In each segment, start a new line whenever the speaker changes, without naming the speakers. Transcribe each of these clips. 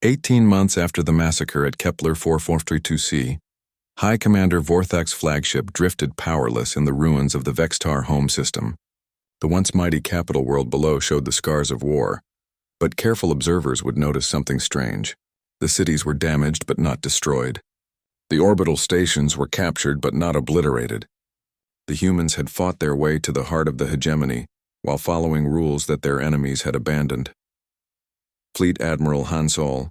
18 months after the massacre at Kepler 442c, High Commander Vorthak's flagship drifted powerless in the ruins of the Vextar home system. The once mighty capital world below showed the scars of war, but careful observers would notice something strange. The cities were damaged but not destroyed. The orbital stations were captured but not obliterated. The humans had fought their way to the heart of the hegemony while following rules that their enemies had abandoned. Fleet Admiral Han Sol,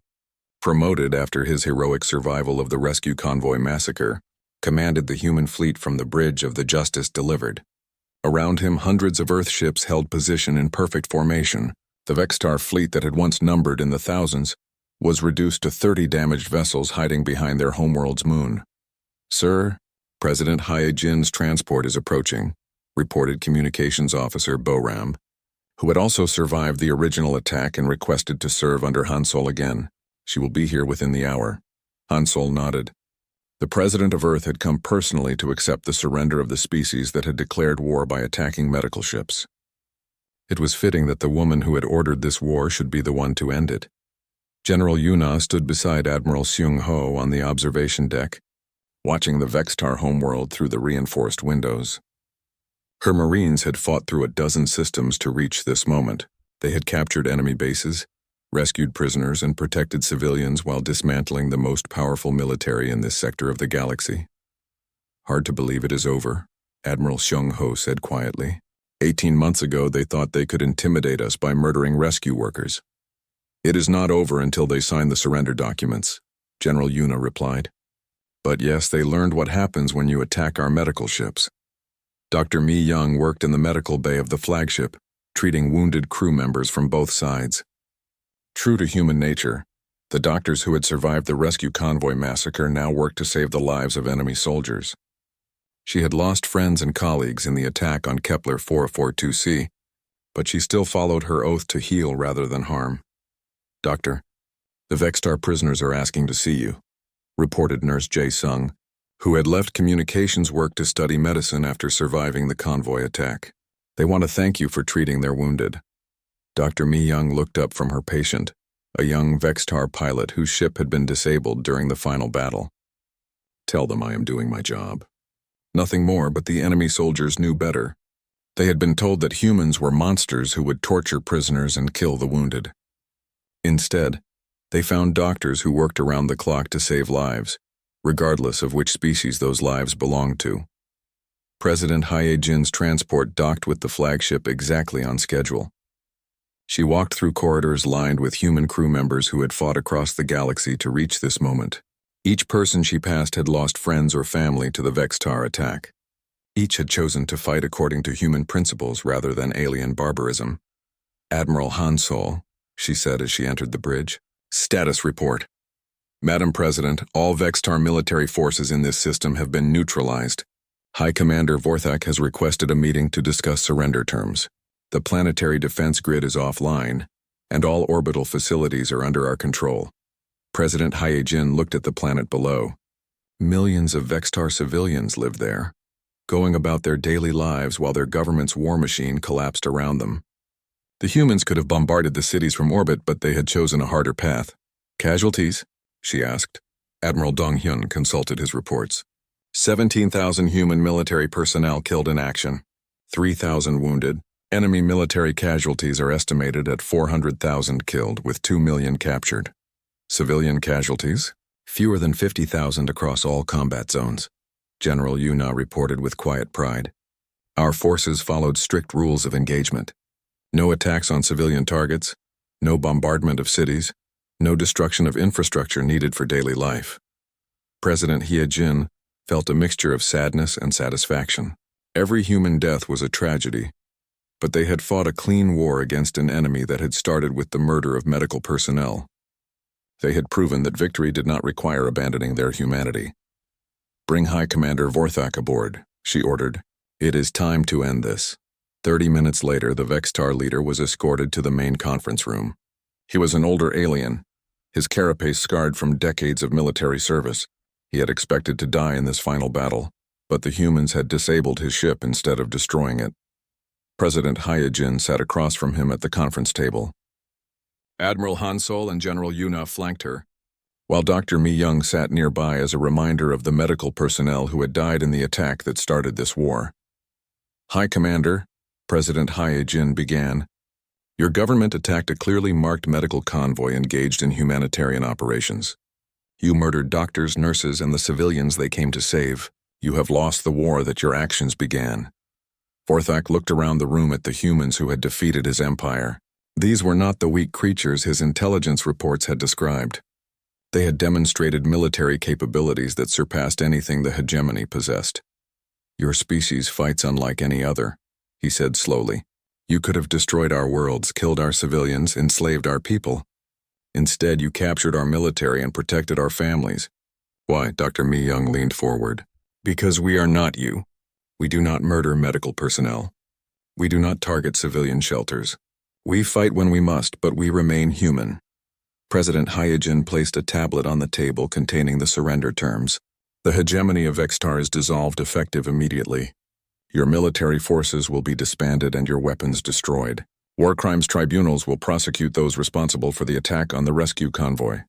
promoted after his heroic survival of the rescue convoy massacre, commanded the human fleet from the bridge of the Justice Delivered. Around him, hundreds of Earth ships held position in perfect formation. The Vextar fleet that had once numbered in the thousands was reduced to 30 damaged vessels hiding behind their homeworld's moon. "Sir, President Hyejin's transport is approaching," reported Communications Officer Boram, who had also survived the original attack and requested to serve under Han Sol again. "She will be here within the hour." Han Sol nodded. The President of Earth had come personally to accept the surrender of the species that had declared war by attacking medical ships. It was fitting that the woman who had ordered this war should be the one to end it. General Yuna stood beside Admiral Seung Ho on the observation deck, watching the Vextar homeworld through the reinforced windows. Her Marines had fought through a dozen systems to reach this moment. They had captured enemy bases, rescued prisoners, and protected civilians while dismantling the most powerful military in this sector of the galaxy. "Hard to believe it is over," Admiral Seung Ho said quietly. 18 months ago, they thought they could intimidate us by murdering rescue workers. "It is not over until they sign the surrender documents," General Yuna replied. "But yes, they learned what happens when you attack our medical ships." Dr. Mi Young worked in the medical bay of the flagship, treating wounded crew members from both sides. True to human nature, the doctors who had survived the rescue convoy massacre now worked to save the lives of enemy soldiers. She had lost friends and colleagues in the attack on Kepler 442c, but she still followed her oath to heal rather than harm. "Doctor, the Vextar prisoners are asking to see you," reported Nurse Jae Sung, who had left communications work to study medicine after surviving the convoy attack. "They want to thank you for treating their wounded." Dr. Mi Young looked up from her patient, a young Vextar pilot whose ship had been disabled during the final battle. "Tell them I am doing my job." Nothing more, but the enemy soldiers knew better. They had been told that humans were monsters who would torture prisoners and kill the wounded. Instead, they found doctors who worked around the clock to save lives, regardless of which species those lives belonged to. President Hyejin's transport docked with the flagship exactly on schedule. She walked through corridors lined with human crew members who had fought across the galaxy to reach this moment. Each person she passed had lost friends or family to the Vextar attack. Each had chosen to fight according to human principles rather than alien barbarism. "Admiral Han Sol," she said as she entered the bridge. "Status report. Madam President, all Vextar military forces in this system have been neutralized. High Commander Vorthak has requested a meeting to discuss surrender terms. The planetary defense grid is offline, and all orbital facilities are under our control." President Hyejin looked at the planet below. Millions of Vextar civilians lived there, going about their daily lives while their government's war machine collapsed around them. The humans could have bombarded the cities from orbit, but they had chosen a harder path. "Casualties?" she asked. Admiral Dong Hyun consulted his reports. 17,000 human military personnel killed in action, 3,000 wounded. Enemy military casualties are estimated at 400,000 killed, with 2 million captured. Civilian casualties? Fewer than 50,000 across all combat zones, General Yuna reported with quiet pride. Our forces followed strict rules of engagement. No attacks on civilian targets, no bombardment of cities, no destruction of infrastructure needed for daily life. President Hyejin felt a mixture of sadness and satisfaction. Every human death was a tragedy, but they had fought a clean war against an enemy that had started with the murder of medical personnel. They had proven that victory did not require abandoning their humanity. "Bring High Commander Vorthak aboard," she ordered. "It is time to end this." 30 minutes later, the Vextar leader was escorted to the main conference room. He was an older alien, his carapace scarred from decades of military service. He had expected to die in this final battle, but the humans had disabled his ship instead of destroying it. President Hyejin sat across from him at the conference table. Admiral Hansol and General Yuna flanked her, while Dr. Mi Young sat nearby as a reminder of the medical personnel who had died in the attack that started this war. High Commander, President Hai Jin began. Your government attacked a clearly marked medical convoy engaged in humanitarian operations. You murdered doctors, nurses, and the civilians they came to save. You have lost the war that your actions began. Vorthak looked around the room at the humans who had defeated his empire. These were not the weak creatures his intelligence reports had described. They had demonstrated military capabilities that surpassed anything the hegemony possessed. Your species fights unlike any other, he said slowly. You could have destroyed our worlds, killed our civilians, enslaved our people. Instead, you captured our military and protected our families. Why? Dr. Mi Young leaned forward. Because we are not you. We do not murder medical personnel. We do not target civilian shelters. We fight when we must, but we remain human. President Hyojin placed a tablet on the table containing the surrender terms. The hegemony of Vextar is dissolved effective immediately. Your military forces will be disbanded and your weapons destroyed. War crimes tribunals will prosecute those responsible for the attack on the rescue convoy.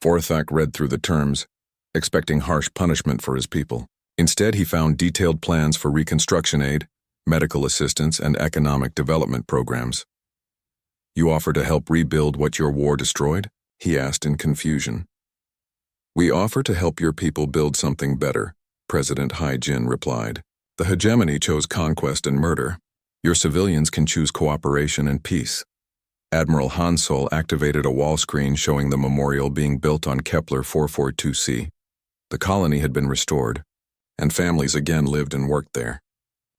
Vorthak read through the terms, expecting harsh punishment for his people. Instead, he found detailed plans for reconstruction aid, medical assistance, and economic development programs. You offer to help rebuild what your war destroyed? He asked in confusion. We offer to help your people build something better, President Hai-Jin replied. The hegemony chose conquest and murder. Your civilians can choose cooperation and peace. Admiral Hansol activated a wall screen showing the memorial being built on Kepler 442c. The colony had been restored, and families again lived and worked there.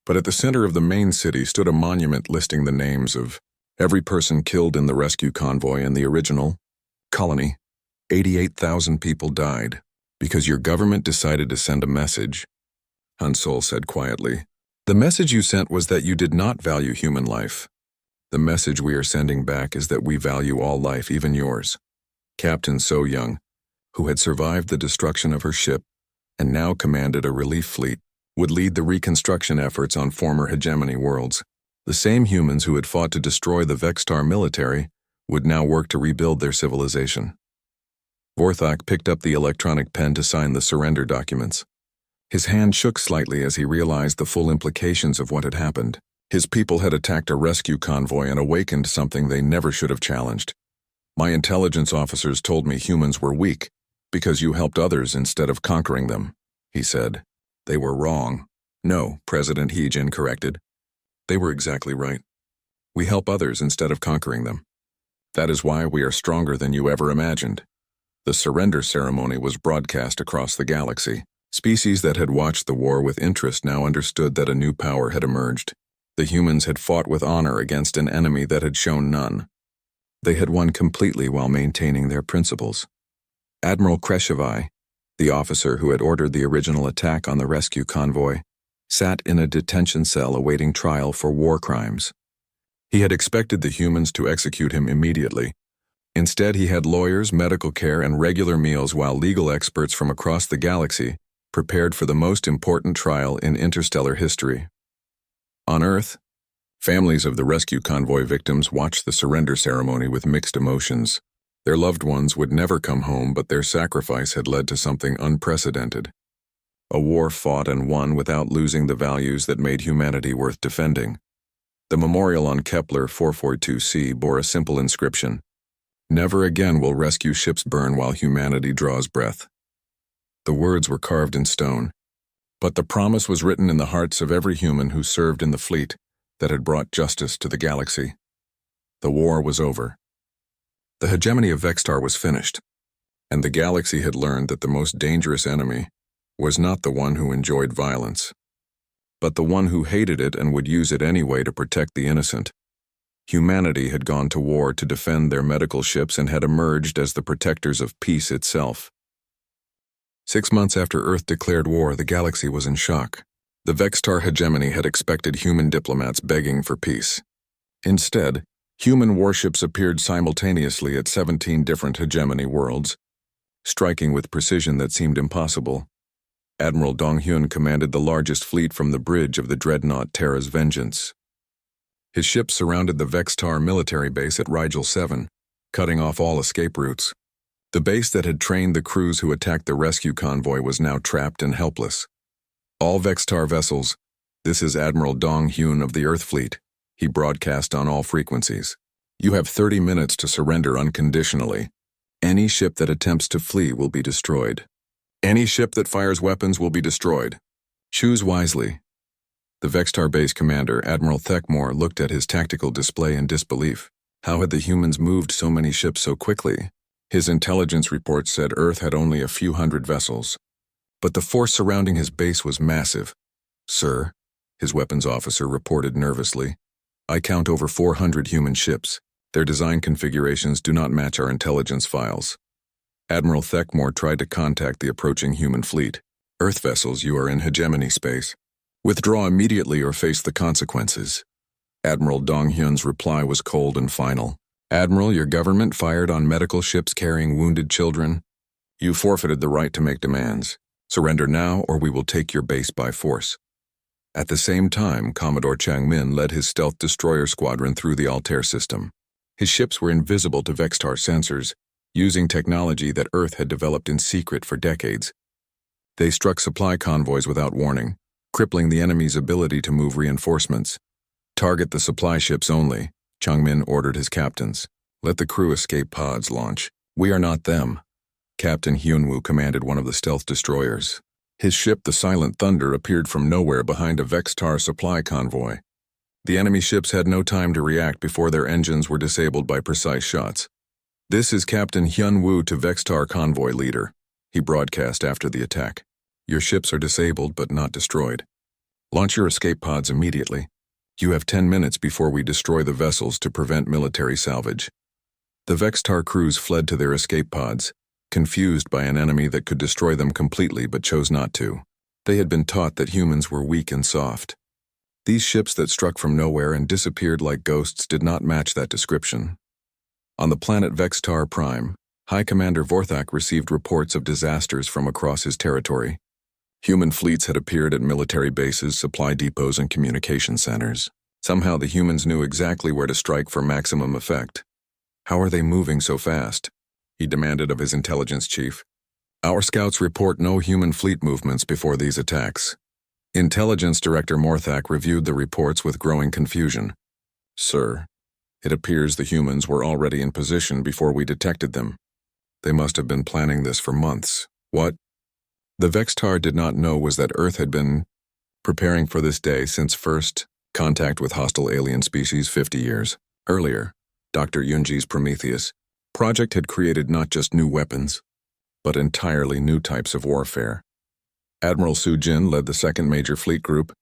But at the center of the main city stood a monument listing the names of every person killed in the rescue convoy and the original colony. 88,000 people died because your government decided to send a message, Hansol said quietly. The message you sent was that you did not value human life. The message we are sending back is that we value all life, even yours. Captain So Young, who had survived the destruction of her ship and now commanded a relief fleet, would lead the reconstruction efforts on former hegemony worlds. The same humans who had fought to destroy the Vextar military would now work to rebuild their civilization. Vorthak picked up the electronic pen to sign the surrender documents. His hand shook slightly as he realized the full implications of what had happened. His people had attacked a rescue convoy and awakened something they never should have challenged. My intelligence officers told me humans were weak because you helped others instead of conquering them, he said. They were wrong. No, President Hyojin corrected. They were exactly right. We help others instead of conquering them. That is why we are stronger than you ever imagined. The surrender ceremony was broadcast across the galaxy. Species that had watched the war with interest now understood that a new power had emerged. The humans had fought with honor against an enemy that had shown none. They had won completely while maintaining their principles. Admiral HFY, the officer who had ordered the original attack on the rescue convoy, sat in a detention cell awaiting trial for war crimes. He had expected the humans to execute him immediately. Instead, he had lawyers, medical care, and regular meals while legal experts from across the galaxy prepared for the most important trial in interstellar history. On Earth, families of the rescue convoy victims watched the surrender ceremony with mixed emotions. Their loved ones would never come home, but their sacrifice had led to something unprecedented. A war fought and won without losing the values that made humanity worth defending. The memorial on Kepler 442c bore a simple inscription: Never again will rescue ships burn while humanity draws breath. The words were carved in stone, but the promise was written in the hearts of every human who served in the fleet that had brought justice to the galaxy. The war was over. The hegemony of Vextar was finished, and the galaxy had learned that the most dangerous enemy was not the one who enjoyed violence, but the one who hated it and would use it anyway to protect the innocent. Humanity had gone to war to defend their medical ships and had emerged as the protectors of peace itself. 6 months after Earth declared war, the galaxy was in shock. The Vextar hegemony had expected human diplomats begging for peace. Instead, human warships appeared simultaneously at 17 different hegemony worlds, striking with precision that seemed impossible. Admiral Dong-hyun commanded the largest fleet from the bridge of the dreadnought Terra's Vengeance. His ships surrounded the Vextar military base at Rigel 7, cutting off all escape routes. The base that had trained the crews who attacked the rescue convoy was now trapped and helpless. All Vextar vessels, this is Admiral Dong Hyun of the Earth Fleet. He broadcast on all frequencies. You have 30 minutes to surrender unconditionally. Any ship that attempts to flee will be destroyed. Any ship that fires weapons will be destroyed. Choose wisely. The Vextar base commander, Admiral Thekmore, looked at his tactical display in disbelief. How had the humans moved so many ships so quickly? His intelligence report said Earth had only a few hundred vessels. But the force surrounding his base was massive. Sir, his weapons officer reported nervously, I count over 400 human ships. Their design configurations do not match our intelligence files. Admiral Thekmore tried to contact the approaching human fleet. Earth vessels, you are in hegemony space. Withdraw immediately or face the consequences. Admiral Dong Hyun's reply was cold and final. Admiral, your government fired on medical ships carrying wounded children. You forfeited the right to make demands. Surrender now or we will take your base by force. At the same time, Commodore Changmin led his stealth destroyer squadron through the Altair system. His ships were invisible to Vextar sensors, using technology that Earth had developed in secret for decades. They struck supply convoys without warning, crippling the enemy's ability to move reinforcements. Target the supply ships only, Changmin ordered his captains. Let the crew escape pods launch. We are not them. Captain Hyunwoo commanded one of the stealth destroyers. His ship, the Silent Thunder, appeared from nowhere behind a Vextar supply convoy. The enemy ships had no time to react before their engines were disabled by precise shots. This is Captain Hyunwoo to Vextar convoy leader. He broadcast after the attack. Your ships are disabled but not destroyed. Launch your escape pods immediately. You have 10 minutes before we destroy the vessels to prevent military salvage. The Vextar crews fled to their escape pods, confused by an enemy that could destroy them completely but chose not to. They had been taught that humans were weak and soft. These ships that struck from nowhere and disappeared like ghosts did not match that description. On the planet Vextar Prime, High Commander Vorthak received reports of disasters from across his territory. Human fleets had appeared at military bases, supply depots, and communication centers. Somehow the humans knew exactly where to strike for maximum effect. How are they moving so fast? He demanded of his intelligence chief. Our scouts report no human fleet movements before these attacks. Intelligence Director Morthak reviewed the reports with growing confusion. Sir, it appears the humans were already in position before we detected them. They must have been planning this for months. What the Vextar did not know was that Earth had been preparing for this day since first contact with hostile alien species 50 years earlier. Dr. Yunji's Prometheus project had created not just new weapons, but entirely new types of warfare. Admiral Su Jin led the second major fleet group,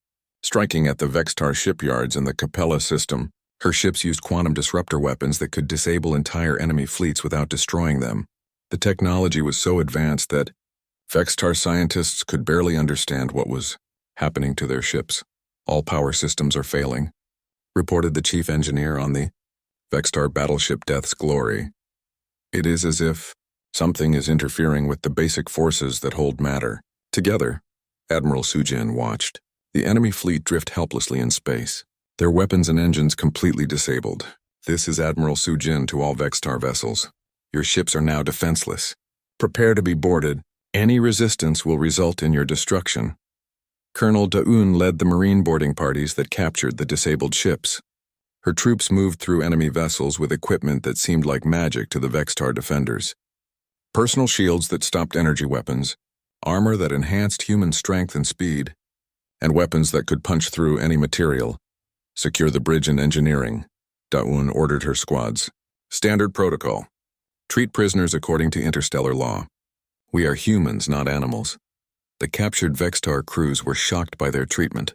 striking at the Vextar shipyards in the Capella system. Her ships used quantum disruptor weapons that could disable entire enemy fleets without destroying them. The technology was so advanced that Vextar scientists could barely understand what was happening to their ships. All power systems are failing, reported the chief engineer on the Vextar battleship Death's Glory. It is as if something is interfering with the basic forces that hold matter. Together, Admiral Sujin watched the enemy fleet drift helplessly in space, their weapons and engines completely disabled. This is Admiral Sujin to all Vextar vessels. Your ships are now defenseless. Prepare to be boarded. Any resistance will result in your destruction. Colonel Daun led the marine boarding parties that captured the disabled ships. Her troops moved through enemy vessels with equipment that seemed like magic to the Vextar defenders. Personal shields that stopped energy weapons, armor that enhanced human strength and speed, and weapons that could punch through any material. Secure the bridge and engineering, Daun ordered her squads. Standard protocol. Treat prisoners according to interstellar law. We are humans, not animals. The captured Vextar crews were shocked by their treatment.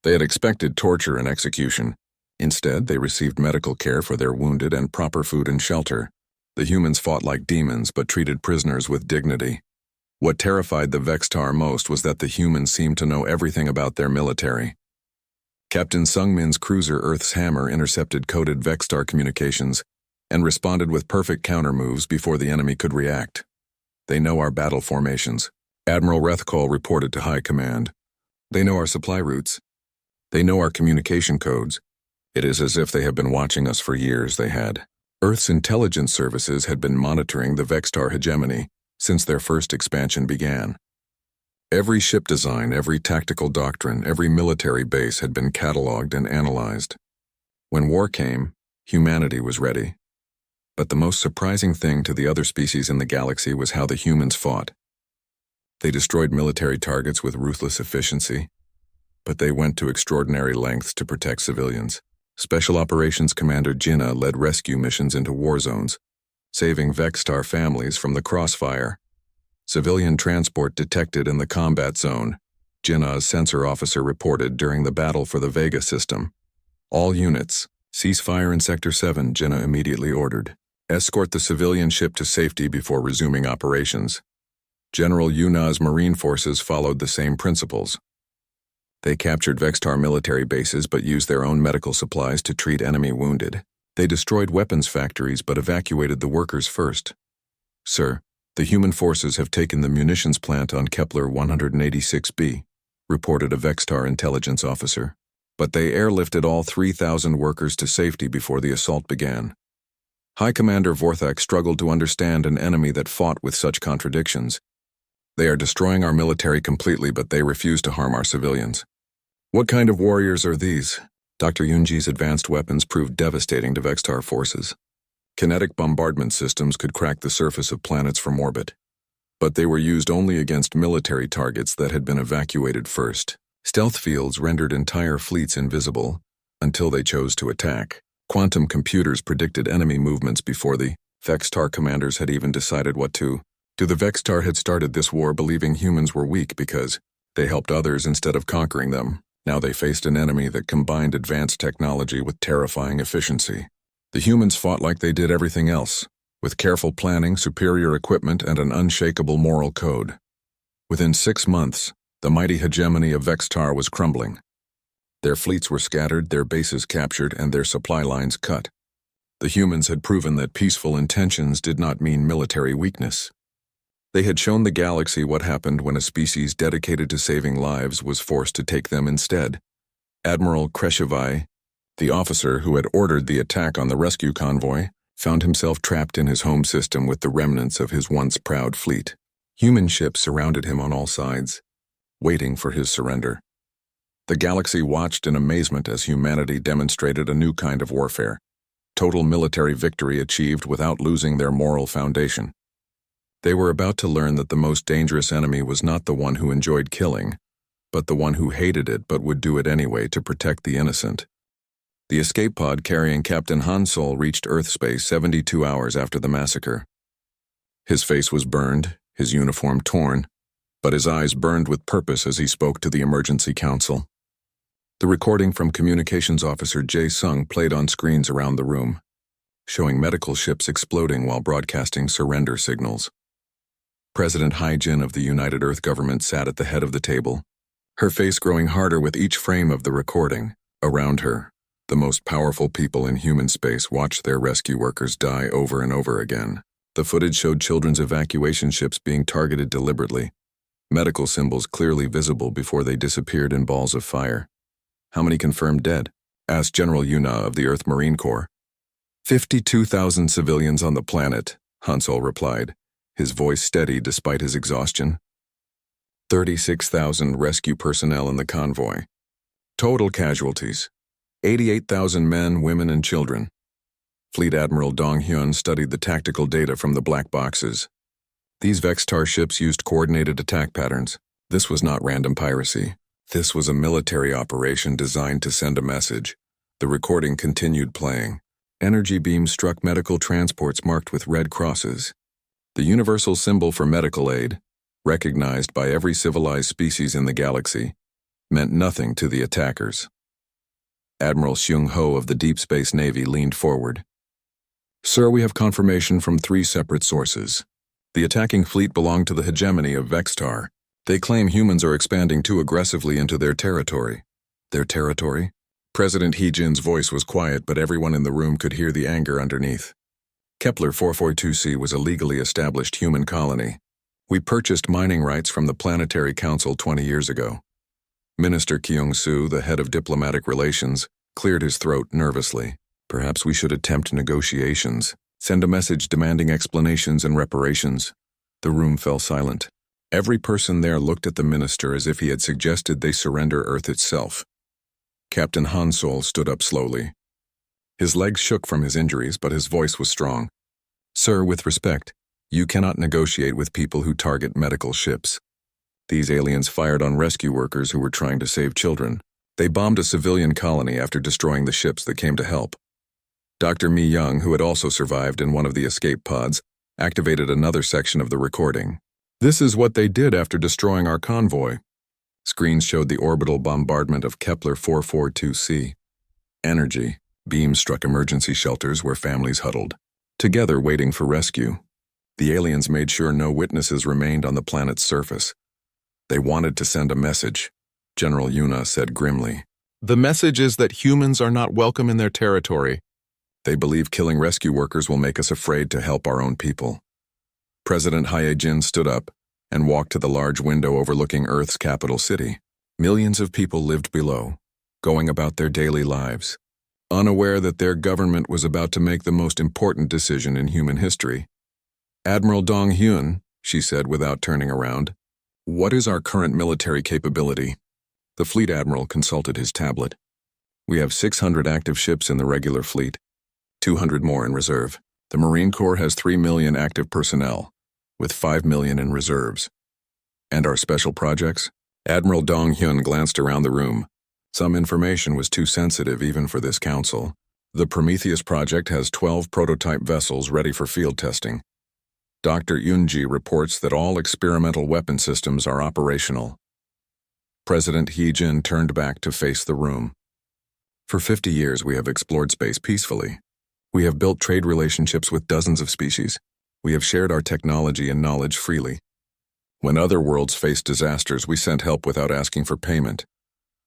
They had expected torture and execution. Instead, they received medical care for their wounded and proper food and shelter. The humans fought like demons but treated prisoners with dignity. What terrified the Vextar most was that the humans seemed to know everything about their military. Captain Sungmin's cruiser Earth's Hammer intercepted coded Vextar communications and responded with perfect counter-moves before the enemy could react. They know our battle formations. Admiral Rethkol reported to High Command. They know our supply routes. They know our communication codes. It is as if they have been watching us for years. They had. Earth's intelligence services had been monitoring the Vextar hegemony since their first expansion began. Every ship design, every tactical doctrine, every military base had been cataloged and analyzed. When war came, humanity was ready. But the most surprising thing to the other species in the galaxy was how the humans fought. They destroyed military targets with ruthless efficiency, but they went to extraordinary lengths to protect civilians. Special Operations Commander Jinnah led rescue missions into war zones, saving Vextar families from the crossfire. Civilian transport detected in the combat zone, Jinnah's sensor officer reported during the battle for the Vega system. All units, cease fire in Sector 7, Jinnah immediately ordered. Escort the civilian ship to safety before resuming operations. General Yunna's Marine forces followed the same principles. They captured Vextar military bases but used their own medical supplies to treat enemy wounded. They destroyed weapons factories but evacuated the workers first. Sir, the human forces have taken the munitions plant on Kepler 186b, reported a Vextar intelligence officer. But they airlifted all 3,000 workers to safety before the assault began. High Commander Vorthak struggled to understand an enemy that fought with such contradictions. They are destroying our military completely, but they refuse to harm our civilians. What kind of warriors are these? Dr. Yunji's advanced weapons proved devastating to Vextar forces. Kinetic bombardment systems could crack the surface of planets from orbit. But they were used only against military targets that had been evacuated first. Stealth fields rendered entire fleets invisible until they chose to attack. Quantum computers predicted enemy movements before the Vextar commanders had even decided what to do. The Vextar had started this war believing humans were weak because they helped others instead of conquering them. Now they faced an enemy that combined advanced technology with terrifying efficiency. The humans fought like they did everything else, with careful planning, superior equipment, and an unshakable moral code. Within 6 months, the mighty hegemony of Vextar was crumbling. Their fleets were scattered, their bases captured, and their supply lines cut. The humans had proven that peaceful intentions did not mean military weakness. They had shown the galaxy what happened when a species dedicated to saving lives was forced to take them instead. Admiral HFY, the officer who had ordered the attack on the rescue convoy, found himself trapped in his home system with the remnants of his once proud fleet. Human ships surrounded him on all sides, waiting for his surrender. The galaxy watched in amazement as humanity demonstrated a new kind of warfare, total military victory achieved without losing their moral foundation. They were about to learn that the most dangerous enemy was not the one who enjoyed killing, but the one who hated it but would do it anyway to protect the innocent. The escape pod carrying Captain Han Sol reached Earth space 72 hours after the massacre. His face was burned, his uniform torn, but his eyes burned with purpose as he spoke to the emergency council. The recording from Communications Officer Jae Sung played on screens around the room, showing medical ships exploding while broadcasting surrender signals. President Hai-Jin of the United Earth government sat at the head of the table, her face growing harder with each frame of the recording. Around her, the most powerful people in human space watched their rescue workers die over and over again. The footage showed children's evacuation ships being targeted deliberately, medical symbols clearly visible before they disappeared in balls of fire. How many confirmed dead? Asked General Yunna of the Earth Marine Corps. 52,000 civilians on the planet, Han Sol replied, his voice steady despite his exhaustion. 36,000 rescue personnel in the convoy. Total casualties: 88,000 men, women, and children. Fleet Admiral Dong Hyun studied the tactical data from the black boxes. These Vextar ships used coordinated attack patterns. This was not random piracy. This was a military operation designed to send a message. The recording continued playing. Energy beams struck medical transports marked with red crosses. The universal symbol for medical aid, recognized by every civilized species in the galaxy, meant nothing to the attackers. Admiral Seung Ho of the Deep Space Navy leaned forward. Sir, we have confirmation from 3 separate sources. The attacking fleet belonged to the hegemony of Vextar. They claim humans are expanding too aggressively into their territory. Their territory? President Hai-Jin's voice was quiet, but everyone in the room could hear the anger underneath. Kepler 442c was a legally established human colony. We purchased mining rights from the Planetary Council 20 years ago. Minister Kyung-soo, the head of diplomatic relations, cleared his throat nervously. Perhaps we should attempt negotiations, send a message demanding explanations and reparations. The room fell silent. Every person there looked at the minister as if he had suggested they surrender Earth itself. Captain Hansol stood up slowly. His legs shook from his injuries, but his voice was strong. Sir, with respect, you cannot negotiate with people who target medical ships. These aliens fired on rescue workers who were trying to save children. They bombed a civilian colony after destroying the ships that came to help. Dr. Mi Young, who had also survived in one of the escape pods, activated another section of the recording. This is what they did after destroying our convoy. Screens showed the orbital bombardment of Kepler 442c. Energy. Beams struck emergency shelters where families huddled, together waiting for rescue. The aliens made sure no witnesses remained on the planet's surface. They wanted to send a message, General Yuna said grimly. The message is that humans are not welcome in their territory. They believe killing rescue workers will make us afraid to help our own people. President Hyejin stood up and walked to the large window overlooking Earth's capital city. Millions of people lived below, going about their daily lives, unaware that their government was about to make the most important decision in human history. Admiral Dong Hyun, she said without turning around, what is our current military capability? The fleet admiral consulted his tablet. We have 600 active ships in the regular fleet, 200 more in reserve. The Marine Corps has 3 million active personnel, with 5 million in reserves. And our special projects? Admiral Dong Hyun glanced around the room. Some information was too sensitive even for this council. The Prometheus project has 12 prototype vessels ready for field testing. Dr. Yunji reports that all experimental weapon systems are operational. President Hyejin turned back to face the room. For 50 years we have explored space peacefully. We have built trade relationships with dozens of species. We have shared our technology and knowledge freely. When other worlds faced disasters, we sent help without asking for payment.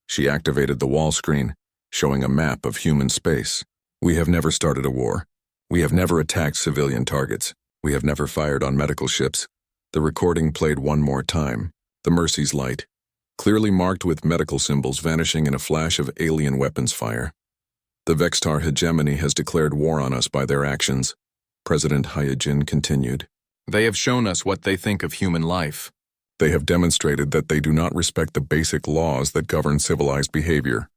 She activated the wall screen, showing a map of human space. We have never started a war. We have never attacked civilian targets. We have never fired on medical ships. The recording played one more time. The Mercy's light, clearly marked with medical symbols vanishing in a flash of alien weapons fire. The Vextar hegemony has declared war on us by their actions. President Hyejin continued. They have shown us what they think of human life. They have demonstrated that they do not respect the basic laws that govern civilized behavior.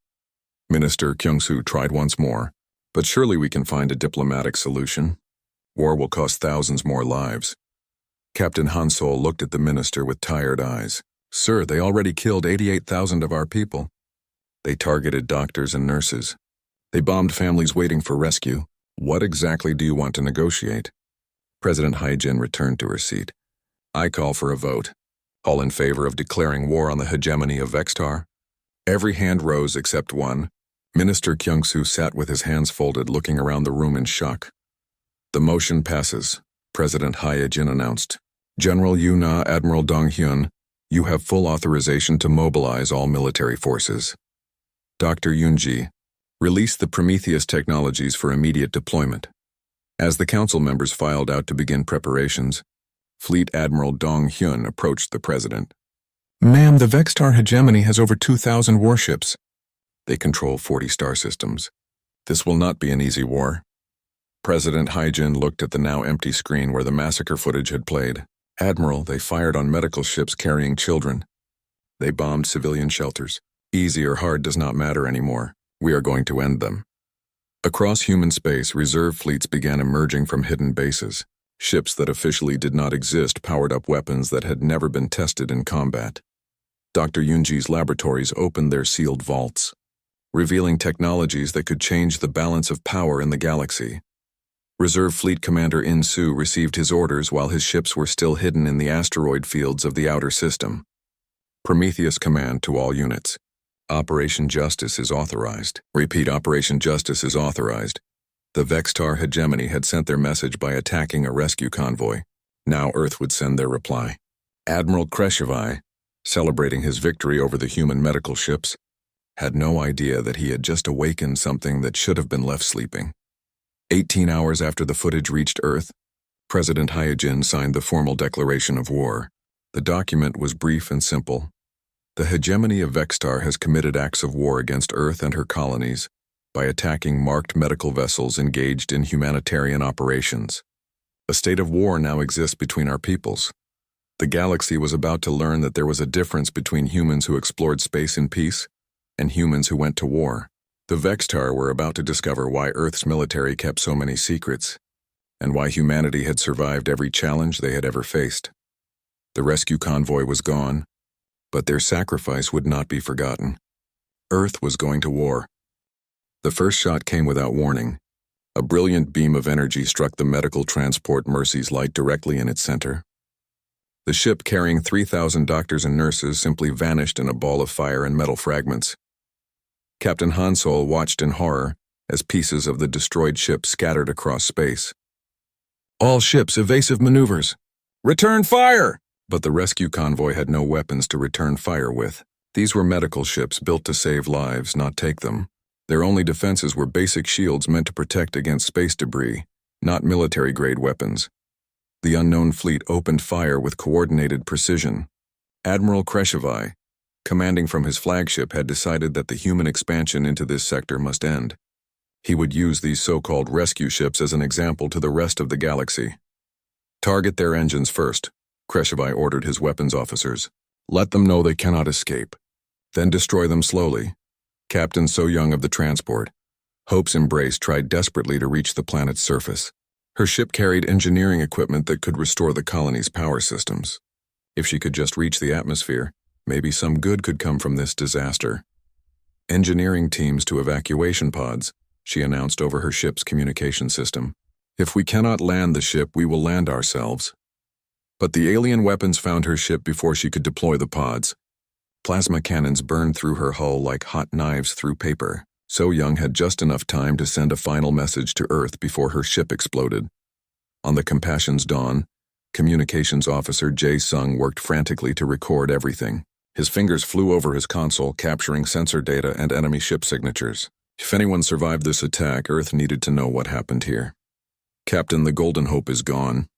Minister Kyung-soo tried once more, but surely we can find a diplomatic solution. War will cost thousands more lives. Captain Hansol looked at the minister with tired eyes. Sir, they already killed 88,000 of our people. They targeted doctors and nurses. They bombed families waiting for rescue. What exactly do you want to negotiate? President Hyejin returned to her seat. I call for a vote. All in favor of declaring war on the hegemony of Vextar? Every hand rose except one. Minister Kyung-soo sat with his hands folded, looking around the room in shock. The motion passes, President Hyejin announced. General Yuna, Admiral Dong Hyun, you have full authorization to mobilize all military forces. Dr. Yunji, release the Prometheus technologies for immediate deployment. As the council members filed out to begin preparations, Fleet Admiral Dong Hyun approached the president. Ma'am, the Vextar hegemony has over 2,000 warships. They control 40 star systems. This will not be an easy war. President Hyejin looked at the now empty screen where the massacre footage had played. Admiral, they fired on medical ships carrying children. They bombed civilian shelters. Easy or hard does not matter anymore. We are going to end them. Across human space, reserve fleets began emerging from hidden bases. Ships that officially did not exist powered up weapons that had never been tested in combat. Dr. Yunji's laboratories opened their sealed vaults, revealing technologies that could change the balance of power in the galaxy. Reserve Fleet Commander In-soo received his orders while his ships were still hidden in the asteroid fields of the outer system. Prometheus command to all units. Operation Justice is authorized. Repeat, Operation Justice is authorized. The Vextar hegemony had sent their message by attacking a rescue convoy. Now Earth would send their reply. Admiral HFY, celebrating his victory over the human medical ships, had no idea that he had just awakened something that should have been left sleeping. 18 hours after the footage reached Earth, President Hyejin signed the formal declaration of war. The document was brief and simple. The hegemony of Vextar has committed acts of war against Earth and her colonies. by attacking marked medical vessels engaged in humanitarian operations. A state of war now exists between our peoples. The galaxy was about to learn that there was a difference between humans who explored space in peace and humans who went to war. The Vextar were about to discover why Earth's military kept so many secrets, and why humanity had survived every challenge they had ever faced. The rescue convoy was gone, but their sacrifice would not be forgotten. Earth was going to war. The first shot came without warning. A brilliant beam of energy struck the medical transport Mercy's Light directly in its center. The ship carrying 3,000 doctors and nurses simply vanished in a ball of fire and metal fragments. Captain Hansol watched in horror as pieces of the destroyed ship scattered across space. "All ships, evasive maneuvers! Return fire!" But the rescue convoy had no weapons to return fire with. These were medical ships built to save lives, not take them. Their only defenses were basic shields meant to protect against space debris, not military-grade weapons. The unknown fleet opened fire with coordinated precision. Admiral HFY, commanding from his flagship, had decided that the human expansion into this sector must end. He would use these so-called rescue ships as an example to the rest of the galaxy. "Target their engines first," HFY ordered his weapons officers. "Let them know they cannot escape. Then destroy them slowly." Captain So Young of the transport, Hope's Embrace, tried desperately to reach the planet's surface. Her ship carried engineering equipment that could restore the colony's power systems. If she could just reach the atmosphere, maybe some good could come from this disaster. "Engineering teams to evacuation pods," she announced over her ship's communication system. "If we cannot land the ship, we will land ourselves." But the alien weapons found her ship before she could deploy the pods. Plasma cannons burned through her hull like hot knives through paper. So Young had just enough time to send a final message to Earth before her ship exploded. On the Compassion's dawn, Communications Officer Jae Sung worked frantically to record everything. His fingers flew over his console, capturing sensor data and enemy ship signatures. If anyone survived this attack, Earth needed to know what happened here. "Captain, the Golden Hope is gone,"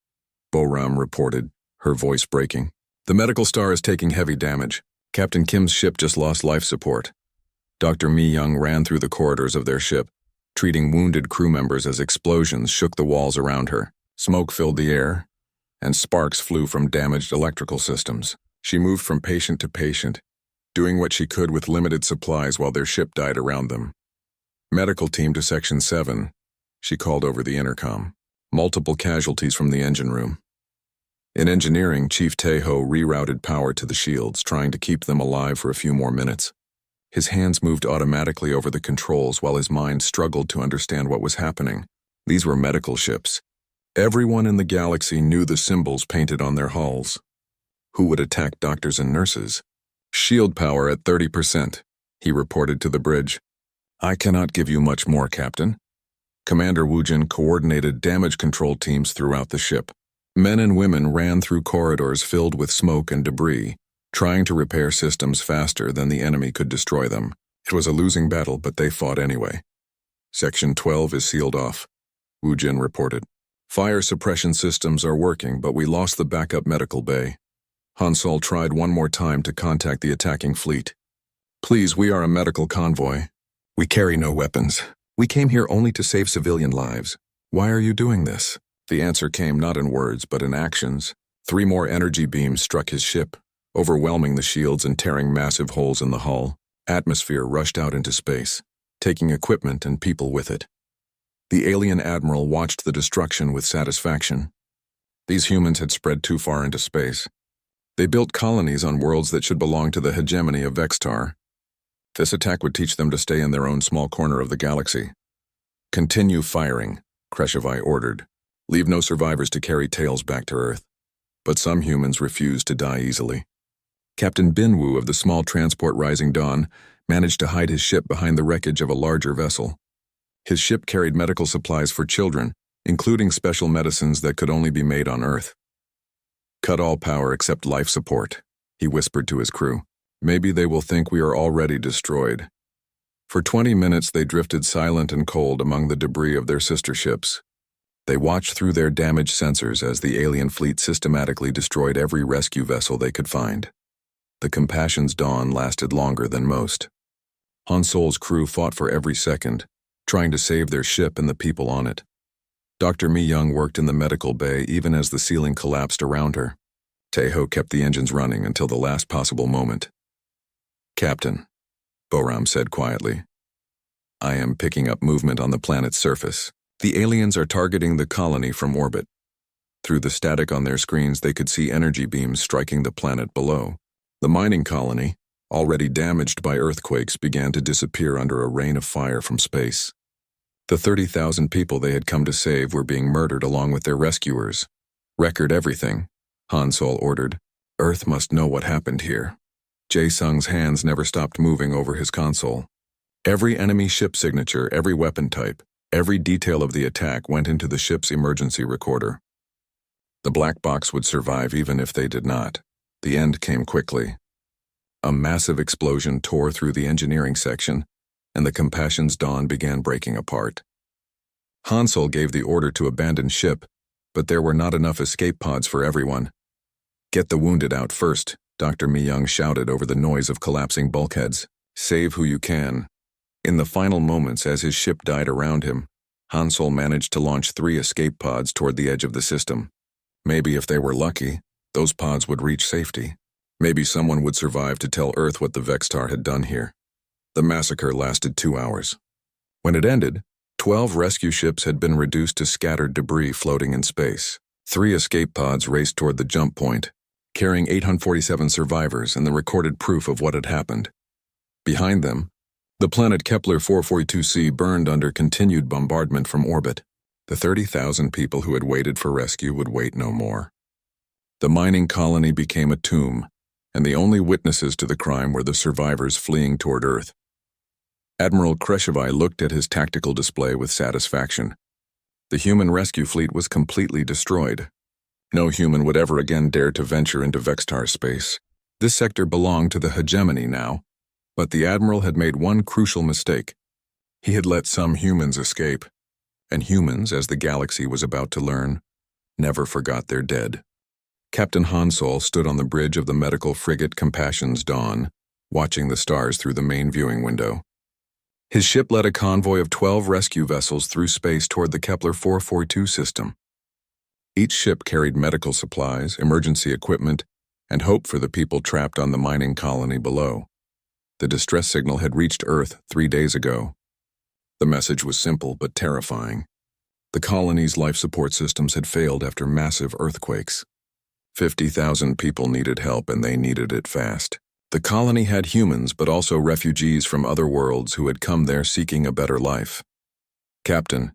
Boram reported, her voice breaking. "The medical star is taking heavy damage. Captain Kim's ship just lost life support." Dr. Mi Young ran through the corridors of their ship, treating wounded crew members as explosions shook the walls around her. Smoke filled the air, and sparks flew from damaged electrical systems. She moved from patient to patient, doing what she could with limited supplies while their ship died around them. "Medical team to Section 7, she called over the intercom. "Multiple casualties from the engine room." In engineering, Chief Taeho rerouted power to the shields, trying to keep them alive for a few more minutes. His hands moved automatically over the controls while his mind struggled to understand what was happening. These were medical ships. Everyone in the galaxy knew the symbols painted on their hulls. Who would attack doctors and nurses? "Shield power at 30%, he reported to the bridge. "I cannot give you much more, Captain." Commander Woojin coordinated damage control teams throughout the ship. Men and women ran through corridors filled with smoke and debris, trying to repair systems faster than the enemy could destroy them. It was a losing battle, but they fought anyway. "Section 12 is sealed off," Woojin reported. "Fire suppression systems are working, but we lost the backup medical bay." Hansol tried one more time to contact the attacking fleet. "Please, we are a medical convoy. We carry no weapons. We came here only to save civilian lives. Why are you doing this?" The answer came not in words, but in actions. 3 more energy beams struck his ship, overwhelming the shields and tearing massive holes in the hull. Atmosphere rushed out into space, taking equipment and people with it. The alien admiral watched the destruction with satisfaction. These humans had spread too far into space. They built colonies on worlds that should belong to the hegemony of Vextar. This attack would teach them to stay in their own small corner of the galaxy. "Continue firing," HFY ordered. "Leave no survivors to carry tales back to Earth." But some humans refused to die easily. Captain Binwoo of the small transport Rising Dawn managed to hide his ship behind the wreckage of a larger vessel. His ship carried medical supplies for children, including special medicines that could only be made on Earth. "Cut all power except life support," he whispered to his crew. "Maybe they will think we are already destroyed." For 20 minutes they drifted silent and cold among the debris of their sister ships. They watched through their damaged sensors as the alien fleet systematically destroyed every rescue vessel they could find. The Compassion's dawn lasted longer than most. Hansol's crew fought for every second, trying to save their ship and the people on it. Dr. Mi-young worked in the medical bay even as the ceiling collapsed around her. Taeho kept the engines running until the last possible moment. "Captain," Boram said quietly, "I am picking up movement on the planet's surface. The aliens are targeting the colony from orbit." Through the static on their screens, they could see energy beams striking the planet below. The mining colony, already damaged by earthquakes, began to disappear under a rain of fire from space. The 30,000 people they had come to save were being murdered along with their rescuers. "Record everything," Han Sol ordered. "Earth must know what happened here." Jae-sung's hands never stopped moving over his console. Every enemy ship signature, every weapon type, every detail of the attack went into the ship's emergency recorder. The black box would survive even if they did not. The end came quickly. A massive explosion tore through the engineering section, and the Compassion's dawn began breaking apart. Han Sol gave the order to abandon ship, but there were not enough escape pods for everyone. "Get the wounded out first," Dr. Mi-young shouted over the noise of collapsing bulkheads. "Save who you can." In the final moments as his ship died around him, Han Sol managed to launch 3 escape pods toward the edge of the system. Maybe if they were lucky, those pods would reach safety. Maybe someone would survive to tell Earth what the Vextar had done here. The massacre lasted 2 hours. When it ended, 12 rescue ships had been reduced to scattered debris floating in space. 3 escape pods raced toward the jump point, carrying 847 survivors and the recorded proof of what had happened. Behind them, the planet Kepler 442c burned under continued bombardment from orbit. The 30,000 people who had waited for rescue would wait no more. The mining colony became a tomb, and the only witnesses to the crime were the survivors fleeing toward Earth. Admiral Kreshovai looked at his tactical display with satisfaction. The human rescue fleet was completely destroyed. No human would ever again dare to venture into Vextar space. This sector belonged to the hegemony now, but the Admiral had made one crucial mistake. He had let some humans escape, and humans, as the galaxy was about to learn, never forgot their dead. Captain Han Sol stood on the bridge of the medical frigate Compassion's Dawn, watching the stars through the main viewing window. His ship led a convoy of 12 rescue vessels through space toward the Kepler 442 system. Each ship carried medical supplies, emergency equipment, and hope for the people trapped on the mining colony below. The distress signal had reached Earth 3 days ago. The message was simple but terrifying. The colony's life support systems had failed after massive earthquakes. 50,000 people needed help, and they needed it fast. The colony had humans, but also refugees from other worlds who had come there seeking a better life. "Captain,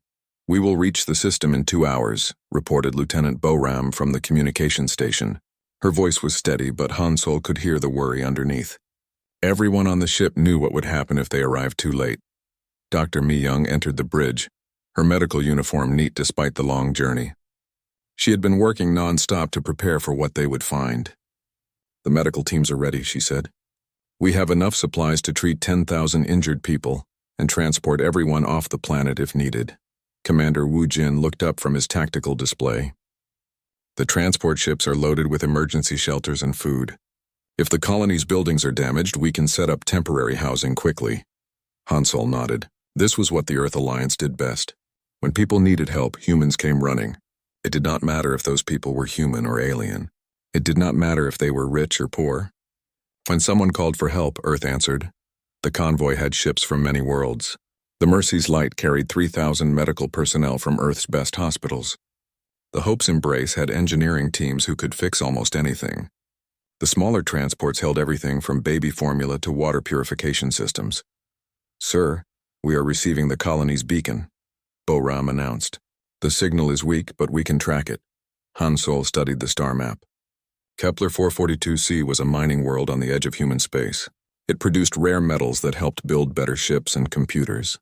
we will reach the system in 2 hours," reported Lieutenant Boram from the communication station. Her voice was steady, but Han Sol could hear the worry underneath. Everyone on the ship knew what would happen if they arrived too late. Dr. Mi-young entered the bridge, her medical uniform neat despite the long journey. She had been working non-stop to prepare for what they would find. "The medical teams are ready," she said. "We have enough supplies to treat 10,000 injured people and transport everyone off the planet if needed." Commander Wu Jin looked up from his tactical display. "The transport ships are loaded with emergency shelters and food. If the colony's buildings are damaged, we can set up temporary housing quickly." Han Sol nodded. This was what the Earth Alliance did best. When people needed help, humans came running. It did not matter if those people were human or alien. It did not matter if they were rich or poor. When someone called for help, Earth answered. The convoy had ships from many worlds. The Mercy's Light carried 3,000 medical personnel from Earth's best hospitals. The Hope's Embrace had engineering teams who could fix almost anything. The smaller transports held everything from baby formula to water purification systems. "Sir, we are receiving the colony's beacon," Boram announced. "The signal is weak, but we can track it." Han Sol studied the star map. Kepler 442c was a mining world on the edge of human space. It produced rare metals that helped build better ships and computers.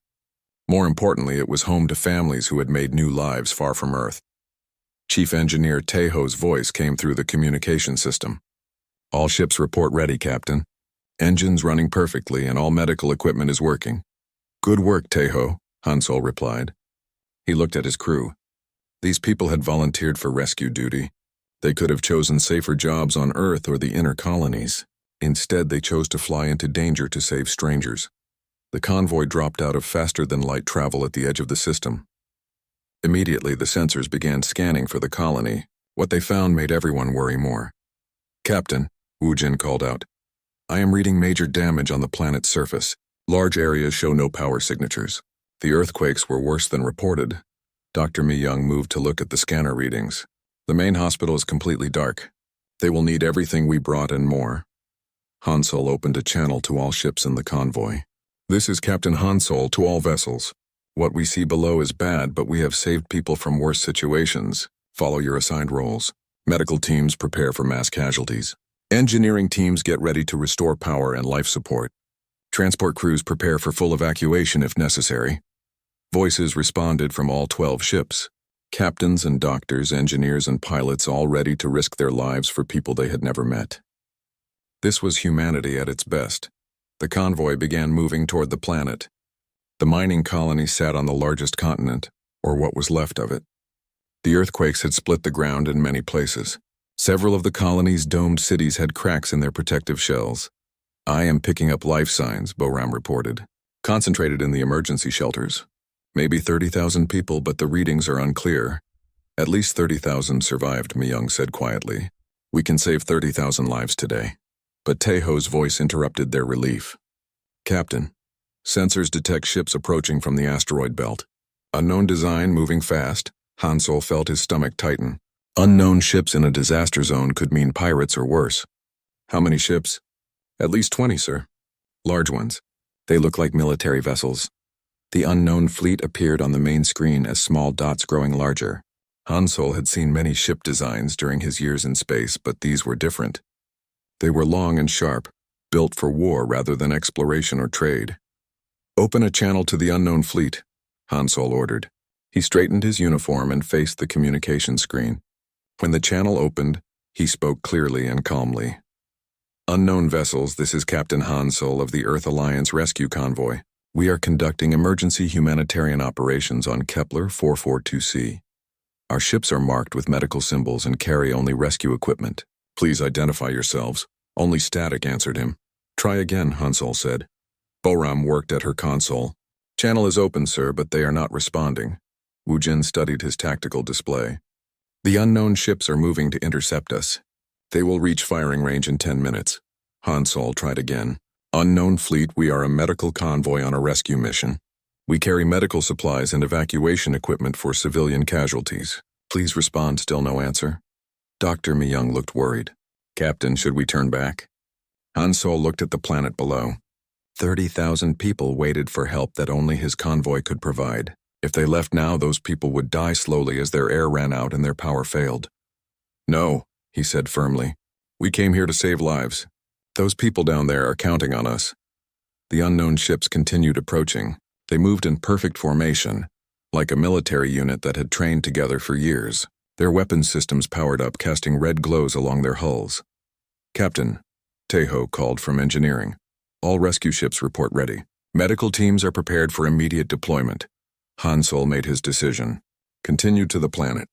More importantly, it was home to families who had made new lives far from Earth. Chief Engineer Taeho's voice came through the communication system. "All ships report ready, Captain. Engines running perfectly and all medical equipment is working." "Good work, Taeho," Han Sol replied. He looked at his crew. These people had volunteered for rescue duty. They could have chosen safer jobs on Earth or the inner colonies. Instead, they chose to fly into danger to save strangers. The convoy dropped out of faster-than-light travel at the edge of the system. Immediately, the sensors began scanning for the colony. What they found made everyone worry more. "Captain," Wu Jin called out, "I am reading major damage on the planet's surface. Large areas show no power signatures. The earthquakes were worse than reported." Dr. Mi Young moved to look at the scanner readings. "The main hospital is completely dark. They will need everything we brought and more." Hansol opened a channel to all ships in the convoy. "This is Captain Hansol to all vessels. What we see below is bad, but we have saved people from worse situations. Follow your assigned roles. Medical teams prepare for mass casualties. Engineering teams get ready to restore power and life support. Transport crews prepare for full evacuation if necessary." Voices responded from all 12 ships. Captains and doctors, engineers and pilots all ready to risk their lives for people they had never met. This was humanity at its best. The convoy began moving toward the planet. The mining colony sat on the largest continent, or what was left of it. The earthquakes had split the ground in many places. Several of the colony's domed cities had cracks in their protective shells. "I am picking up life signs," Boram reported. "Concentrated in the emergency shelters. Maybe 30,000 people, but the readings are unclear." "At least 30,000 survived," Myung said quietly. "We can save 30,000 lives today." But Taeho's voice interrupted their relief. "Captain, sensors detect ships approaching from the asteroid belt. Unknown design moving fast." Hansol felt his stomach tighten. Unknown ships in a disaster zone could mean pirates or worse. "How many ships?" "At least 20, sir. Large ones. They look like military vessels." The unknown fleet appeared on the main screen as small dots growing larger. Hansol had seen many ship designs during his years in space, but these were different. They were long and sharp, built for war rather than exploration or trade. "Open a channel to the unknown fleet," Hansol ordered. He straightened his uniform and faced the communication screen. When the channel opened, he spoke clearly and calmly. "Unknown vessels, this is Captain Hansol of the Earth Alliance Rescue Convoy. We are conducting emergency humanitarian operations on Kepler 442c. Our ships are marked with medical symbols and carry only rescue equipment. Please identify yourselves." Only static answered him. "Try again," Hansol said. Boram worked at her console. "Channel is open, sir, but they are not responding." Wu Jin studied his tactical display. "The unknown ships are moving to intercept us. They will reach firing range in 10 minutes. Hansol tried again. "Unknown fleet, we are a medical convoy on a rescue mission. We carry medical supplies and evacuation equipment for civilian casualties. Please respond." Still no answer. Dr. Myung looked worried. "Captain, should we turn back?" Hansol looked at the planet below. 30,000 people waited for help that only his convoy could provide. If they left now, those people would die slowly as their air ran out and their power failed. "No," he said firmly. "We came here to save lives. Those people down there are counting on us." The unknown ships continued approaching. They moved in perfect formation, like a military unit that had trained together for years. Their weapons systems powered up, casting red glows along their hulls. "Captain," Taeho called from engineering. "All rescue ships report ready. Medical teams are prepared for immediate deployment." Hansol made his decision. "Continue to the planet.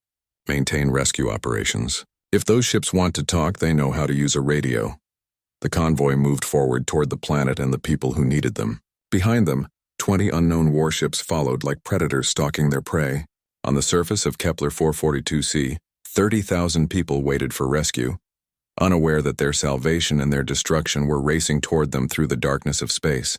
Maintain rescue operations. If those ships want to talk, they know how to use a radio." The convoy moved forward toward the planet and the people who needed them. Behind them, 20 unknown warships followed like predators stalking their prey. On the surface of Kepler 442c, 30,000 people waited for rescue, unaware that their salvation and their destruction were racing toward them through the darkness of space.